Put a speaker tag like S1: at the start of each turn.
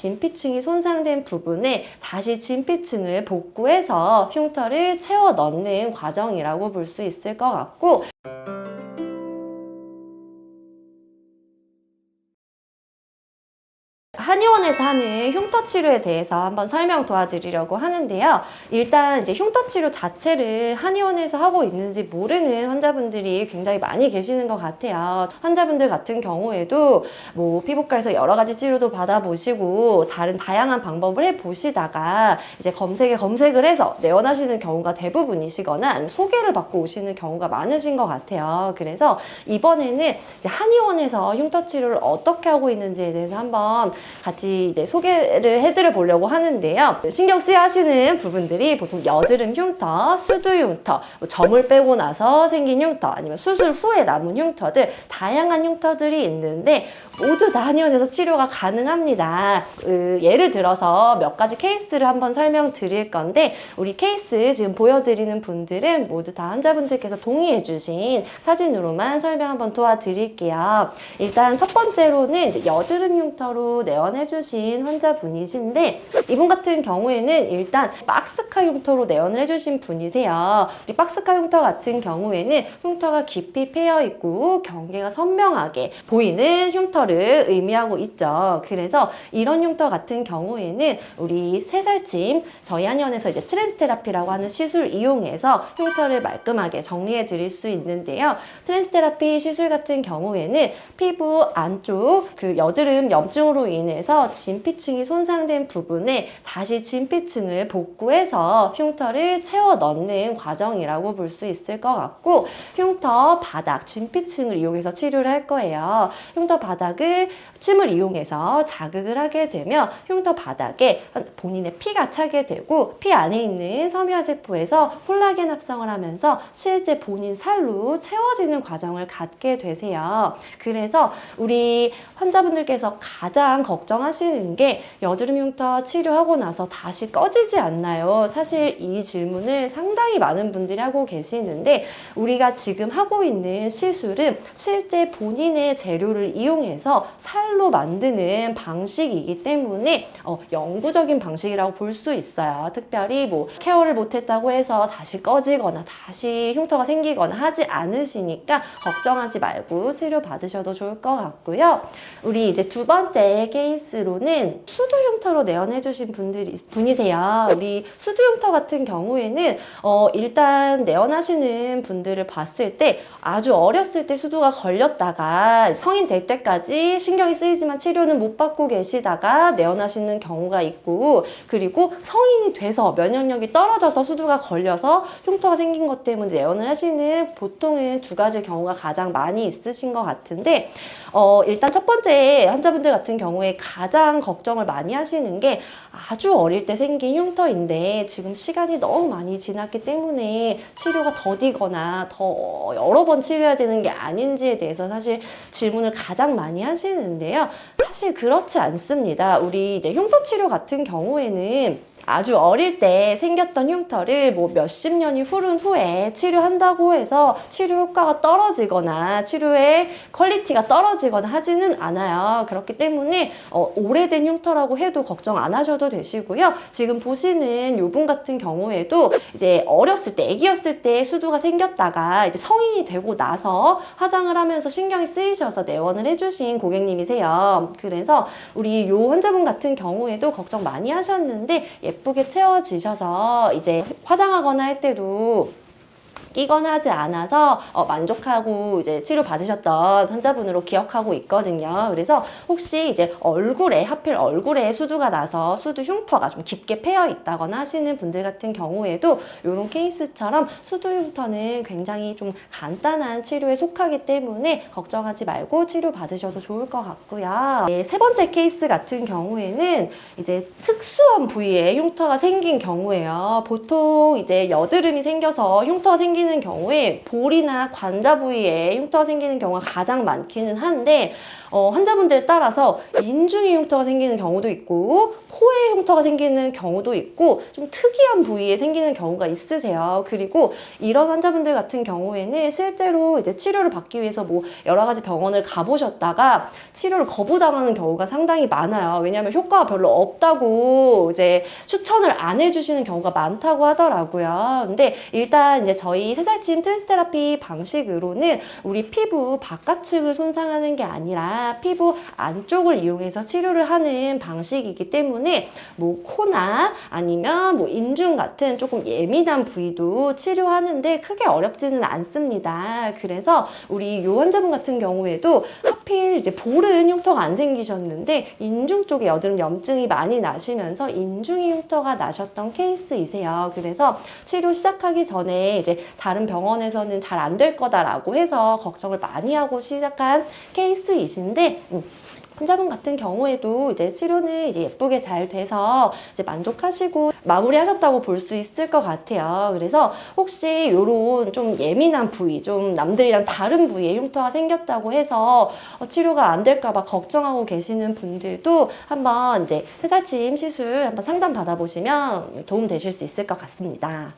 S1: 진피층이 손상된 부분에 다시 진피층을 복구해서 흉터를 채워 넣는 과정이라고 볼 수 있을 것 같고, 한의원에서 하는 흉터 치료에 대해서 한번 설명 도와드리려고 하는데요. 일단 이제 흉터 치료 자체를 한의원에서 하고 있는지 모르는 환자분들이 굉장히 많이 계시는 것 같아요. 환자분들 같은 경우에도 뭐 피부과에서 여러 가지 치료도 받아보시고 다른 다양한 방법을 해보시다가 이제 검색을 해서 내원하시는 경우가 대부분이시거나 아니면 소개를 받고 오시는 경우가 많으신 것 같아요. 그래서 이번에는 이제 한의원에서 흉터 치료를 어떻게 하고 있는지에 대해서 한번 같이 이제 소개를 해드려 보려고 하는데요. 신경 쓰여 하시는 부분들이 보통 여드름 흉터, 수두 흉터, 점을 빼고 나서 생긴 흉터, 아니면 수술 후에 남은 흉터들, 다양한 흉터들이 있는데 모두 다 한의원에서 치료가 가능합니다. 예를 들어서 몇 가지 케이스를 한번 설명드릴 건데, 우리 케이스 지금 보여드리는 분들은 모두 다 환자분들께서 동의해 주신 사진으로만 설명 한번 도와드릴게요. 일단 첫 번째로는 이제 여드름 흉터로 내원해 주신 환자분이신데, 이분 같은 경우에는 일단 박스카 흉터로 내원을 해주신 분이세요. 이 박스카 흉터 같은 경우에는 흉터가 깊이 패여 있고 경계가 선명하게 보이는 흉터를 의미하고 있죠. 그래서 이런 흉터 같은 경우에는 우리 3살쯤 저희 한의원에서 이제 트랜스 테라피라고 하는 시술 이용해서 흉터를 말끔하게 정리해 드릴 수 있는데요. 트랜스 테라피 시술 같은 경우에는 피부 안쪽 그 여드름 염증으로 인해서 진피층이 손상된 부분에 다시 진피층을 복구해서 흉터를 채워 넣는 과정이라고 볼 수 있을 것 같고, 흉터 바닥, 진피층을 이용해서 치료를 할 거예요. 흉터 바닥을 침을 이용해서 자극을 하게 되면 흉터 바닥에 본인의 피가 차게 되고, 피 안에 있는 섬유화세포에서 콜라겐 합성을 하면서 실제 본인 살로 채워지는 과정을 갖게 되세요. 그래서 우리 환자분들께서 가장 걱정하시는 게 여드름 흉터 치료하고 나서 다시 꺼지지 않나요? 사실 이 질문을 상당히 많은 분들이 하고 계시는데, 우리가 지금 하고 있는 시술은 실제 본인의 재료를 이용해서 살로 만드는 방식이기 때문에 영구적인 방식이라고 볼 수 있어요. 특별히 뭐 케어를 못했다고 해서 다시 꺼지거나 다시 흉터가 생기거나 하지 않으시니까 걱정하지 말고 치료 받으셔도 좋을 것 같고요. 우리 이제 두 번째 케이스로는 수두 흉터로 내원해 주신 분이세요. 우리 수두 흉터 같은 경우에는 일단 내원하시는 분들을 봤을 때 아주 어렸을 때 수두가 걸렸다가 성인 될 때까지 신경이 쓰이지만 치료는 못 받고 계시다가 내원하시는 경우가 있고, 그리고 성인이 돼서 면역력이 떨어져서 수두가 걸려서 흉터가 생긴 것 때문에 내원을 하시는 보통은 두 가지 경우가 가장 많이 있으신 것 같은데, 일단 첫 번째 환자분들 같은 경우에 가장 걱정을 많이 하시는 게 아주 어릴 때 생긴 흉터인데 지금 시간이 너무 많이 지났기 때문에 치료가 더디거나 더 여러 번 치료해야 되는 게 아닌지에 대해서 사실 질문을 가장 많이 하시는데요. 사실 그렇지 않습니다. 우리 이제 흉터 치료 같은 경우에는 아주 어릴 때 생겼던 흉터를 뭐 몇십 년이 흐른 후에 치료한다고 해서 치료 효과가 떨어지거나 치료의 퀄리티가 떨어지거나 하지는 않아요. 그렇기 때문에 오래된 흉터라고 해도 걱정 안 하셔도 되시고요. 지금 보시는 요분 같은 경우에도 이제 어렸을 때, 아기였을 때 수두가 생겼다가 이제 성인이 되고 나서 화장을 하면서 신경이 쓰이셔서 내원을 해주신 고객님이세요. 그래서 우리 요 환자분 같은 경우에도 걱정 많이 하셨는데 예쁘게 채워지셔서 이제 화장하거나 할 때도 끼거나 하지 않아서 만족하고 이제 치료 받으셨던 환자분으로 기억하고 있거든요. 그래서 혹시 이제 하필 얼굴에 수두가 나서 수두 흉터가 좀 깊게 패여 있다거나 하시는 분들 같은 경우에도 이런 케이스처럼 수두 흉터는 굉장히 좀 간단한 치료에 속하기 때문에 걱정하지 말고 치료 받으셔도 좋을 것 같고요. 네, 세 번째 케이스 같은 경우에는 이제 특수한 부위에 흉터가 생긴 경우예요. 보통 이제 여드름이 생겨서 흉터가 생긴 생기는 경우에 볼이나 관자 부위에 흉터가 생기는 경우가 가장 많기는 한데 환자분들에 따라서 인중에 흉터가 생기는 경우도 있고 코에 흉터가 생기는 경우도 있고 좀 특이한 부위에 생기는 경우가 있으세요. 그리고 이런 환자분들 같은 경우에는 실제로 이제 치료를 받기 위해서 뭐 여러 가지 병원을 가보셨다가 치료를 거부당하는 경우가 상당히 많아요. 왜냐하면 효과가 별로 없다고 이제 추천을 안 해주시는 경우가 많다고 하더라고요. 근데 일단 이제 저희 새살침 트랜스 테라피 방식으로는 우리 피부 바깥층을 손상하는 게 아니라 피부 안쪽을 이용해서 치료를 하는 방식이기 때문에 뭐 코나 아니면 뭐 인중 같은 조금 예민한 부위도 치료하는데 크게 어렵지는 않습니다. 그래서 우리 이 환자분 같은 경우에도 하필 이제 볼은 흉터가 안 생기셨는데 인중 쪽에 여드름 염증이 많이 나시면서 인중에 흉터가 나셨던 케이스이세요. 그래서 치료 시작하기 전에 이제 다른 병원에서는 잘 안 될 거다라고 해서 걱정을 많이 하고 시작한 케이스이신데 환자분 같은 경우에도 이제 치료는 이제 예쁘게 잘 돼서 이제 만족하시고 마무리하셨다고 볼 수 있을 것 같아요. 그래서 혹시 이런 좀 예민한 부위, 좀 남들이랑 다른 부위에 흉터가 생겼다고 해서 치료가 안 될까봐 걱정하고 계시는 분들도 한번 이제 새살침 시술 한번 상담 받아보시면 도움 되실 수 있을 것 같습니다.